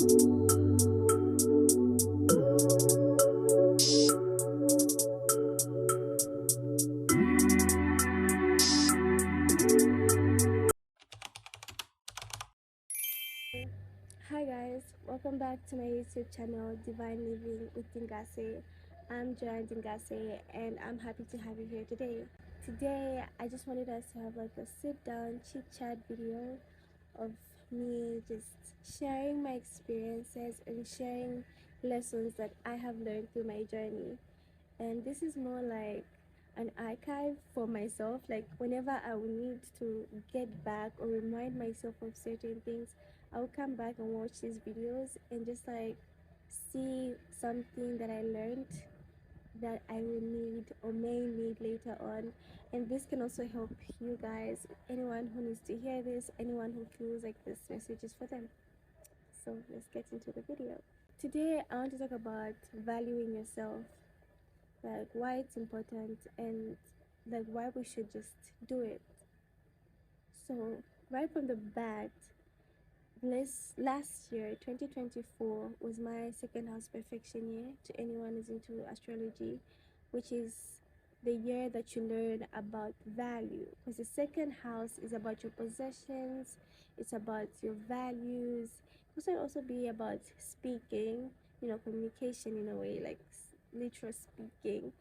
Hi guys, welcome back to my YouTube channel Divine Living with Dingase. I'm Joanne Dingase and I'm happy to have you here today. Today I just wanted us to have like a sit down chit chat video of me just sharing my experiences and sharing lessons that I have learned through my journey. And this is more like an archive for myself, like whenever I will need to get back or remind myself of certain things, I'll come back and watch these videos and just like see something that I learned that I will need or may need later on. And this can also help you guys, anyone who needs to hear this, anyone who feels like this message is for them. So let's get into the video. Today I want to talk about valuing yourself, like why it's important and like why we should just do it. So right from the bat, this last year 2024 was my second house perfection year. To anyone who's into astrology, which is the year that you learn about value, because the second house is about your possessions, it's about your values. It can also be about speaking, communication in a way, like literal speaking.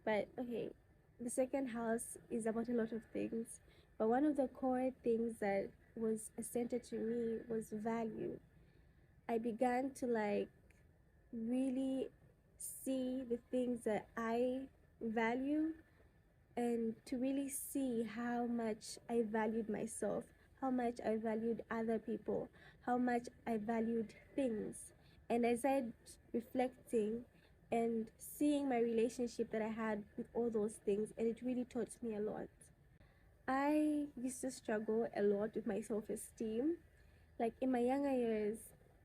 But okay, the second house is about a lot of things, but one of the core things that was a center to me was value. I began to like really see the things that I value and to really see how much I valued myself, how much I valued other people, how much I valued things. And as I reflecting and seeing my relationship that I had with all those things, and it really taught me a lot. I used to struggle a lot with my self esteem. Like in my younger years,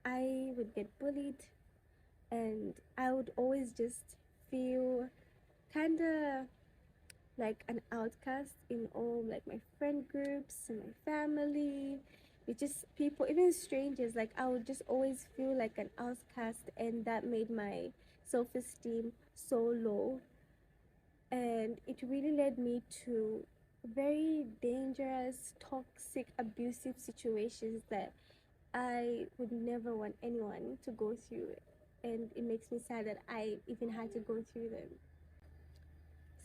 I would get bullied and I would always just feel kind of like an outcast in all like my friend groups and my family. It's just people, even strangers, like I would just always feel like an outcast, and that made my self-esteem so low. And it really led me to very dangerous, toxic, abusive situations that I would never want anyone to go through. And it makes me sad that I even had to go through them.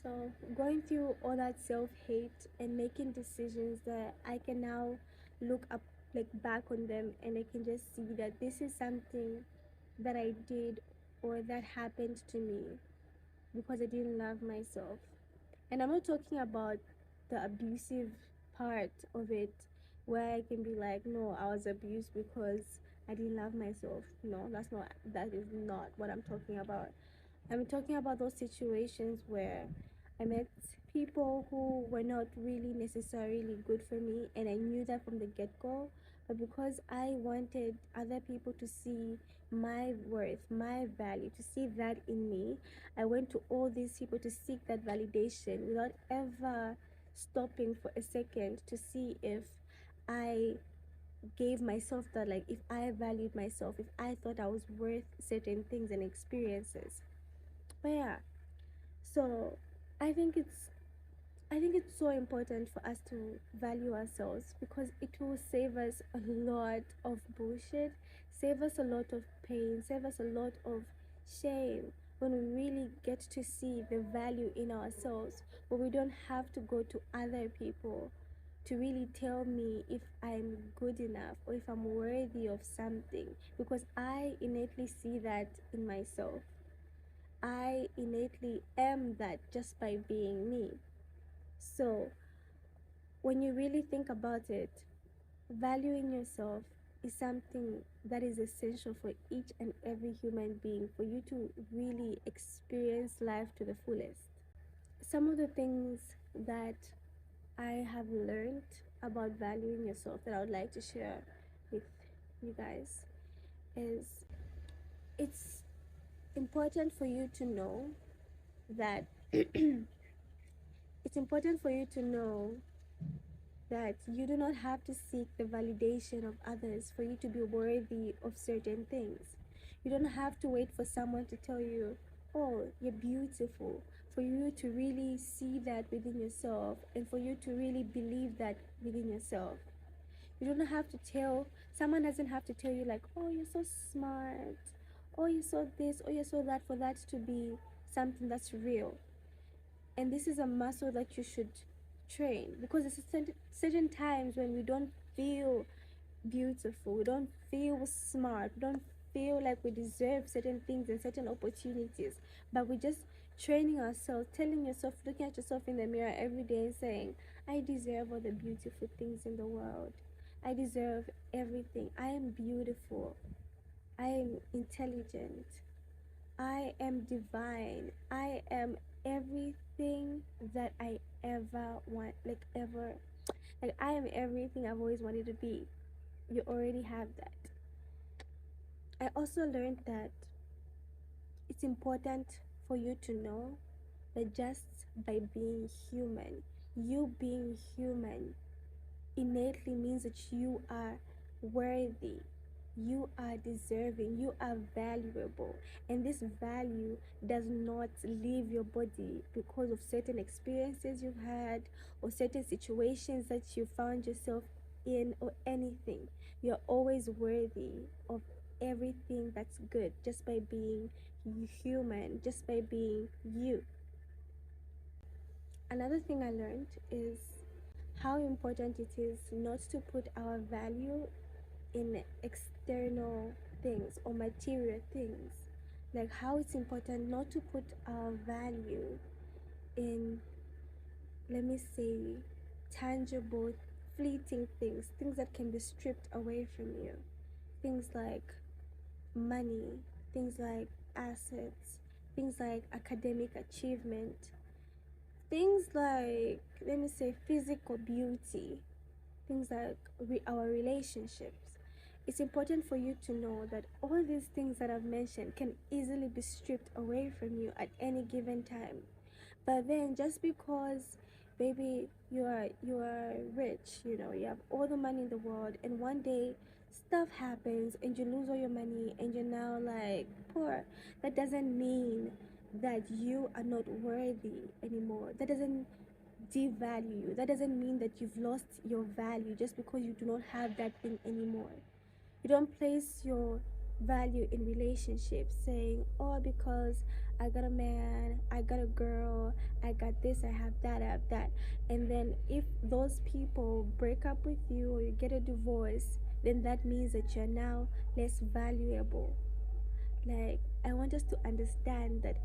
So, going through all that self hate and making decisions that I can now look up, like back on them, and I can just see that this is something that I did or that happened to me because I didn't love myself. And I'm not talking about the abusive part of it where I can be like, no, I was abused because I didn't love myself. No, that is not what I'm talking about. I'm talking about those situations where I met people who were not really necessarily good for me, and I knew that from the get go. But because I wanted other people to see my worth, my value, to see that in me, I went to all these people to seek that validation without ever stopping for a second to see if I gave myself that, like, if I valued myself, if I thought I was worth certain things and experiences. But yeah, so I think it's I think it's so important for us to value ourselves because it will save us a lot of bullshit, save us a lot of pain, save us a lot of shame when we really get to see the value in ourselves, but we don't have to go to other people to really tell me if I'm good enough or if I'm worthy of something, because I innately see that in myself. I innately am that just by being me. So, when you really think about it, valuing yourself is something that is essential for each and every human being for you to really experience life to the fullest. Some of the things that I have learned about valuing yourself that I would like to share with you guys is it's important for you to know that it's important for you to know that you do not have to seek the validation of others for you to be worthy of certain things. You don't have to wait for someone to tell you, oh, you're beautiful, for you to really see that within yourself and for you to really believe that within yourself. You don't have to tell, someone doesn't have to tell you, like, oh, you're so smart, oh, you're so this, oh, you're so that, for that to be something that's real. And this is a muscle that you should train, because there's certain times when we don't feel beautiful, we don't feel smart, we don't feel like we deserve certain things and certain opportunities, but we're just training ourselves, telling yourself, looking at yourself in the mirror every day and saying, I deserve all the beautiful things in the world. I deserve everything. I am beautiful. I am intelligent. I am divine. I am everything that I ever want, like ever. Like I am everything I've always wanted to be. You already have that. I also learned that it's important for you to know that just by being human, you being human innately means that you are worthy, you are deserving, you are valuable. And this value does not leave your body because of certain experiences you've had or certain situations that you found yourself in or anything. You're always worthy of everything that's good just by being human, just by being you. Another thing I learned is how important it is not to put our value in external things or material things. Like how it's important not to put our value in, let me say, tangible, fleeting things, things that can be stripped away from you. Things like money, things like assets, things like academic achievement, things like, let me say, physical beauty, things like our relationships. It's important for you to know that all these things that I've mentioned can easily be stripped away from you at any given time. But then just because maybe you are rich, you have all the money in the world, and one day stuff happens and you lose all your money and you're now like poor, that doesn't mean that you are not worthy anymore. That doesn't devalue you. That doesn't mean that you've lost your value just because you do not have that thing anymore. You don't place your value in relationships saying, oh, because I got a man, I got a girl, I got this, I have that. And then if those people break up with you or you get a divorce, then that means that you're now less valuable. Like, I want us to understand that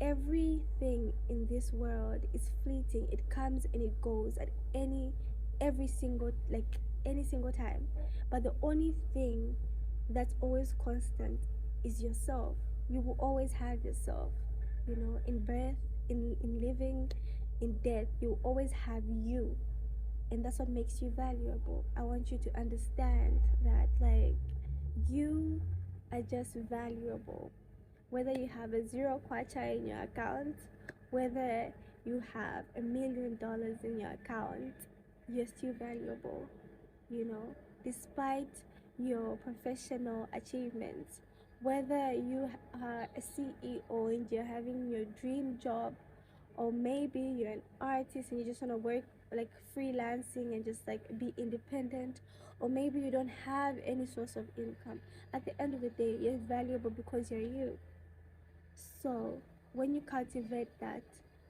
everything in this world is fleeting. It comes and it goes at every single, like any single time. But the only thing that's always constant is yourself. You will always have yourself. In birth, in living, in death, you will always have you. And that's what makes you valuable. I want you to understand that, like, you are just valuable. Whether you have a zero kwacha in your account, whether you have $1 million in your account, you're still valuable, despite your professional achievements. Whether you are a CEO and you're having your dream job, or maybe you're an artist and you just want to work like freelancing and just like be independent, or maybe you don't have any source of income. At the end of the day, you're valuable because you're you. So, when you cultivate that,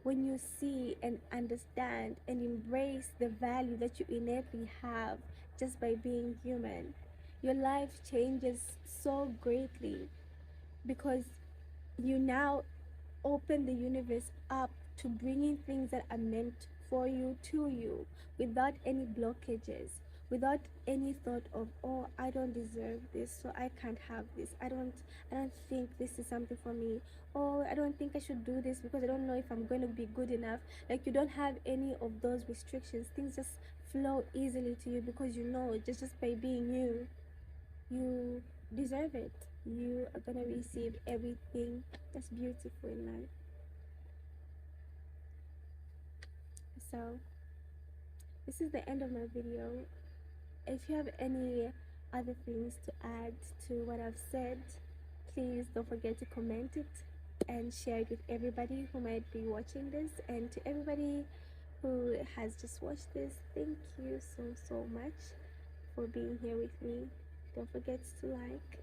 when you see and understand and embrace the value that you innately have just by being human, your life changes so greatly, because you now open the universe up to bringing things that are meant for you to you without any blockages, without any thought of, oh, I don't deserve this, so I can't have this. I don't think this is something for me. Oh, I don't think I should do this because I don't know if I'm going to be good enough. Like, you don't have any of those restrictions. Things just flow easily to you because you know just by being you, you deserve it. You are going to receive everything that's beautiful in life. So this is the end of my video. If you have any other things to add to what I've said, please don't forget to comment it and share it with everybody who might be watching this. And to everybody who has just watched this, thank you so much for being here with me. Don't forget to like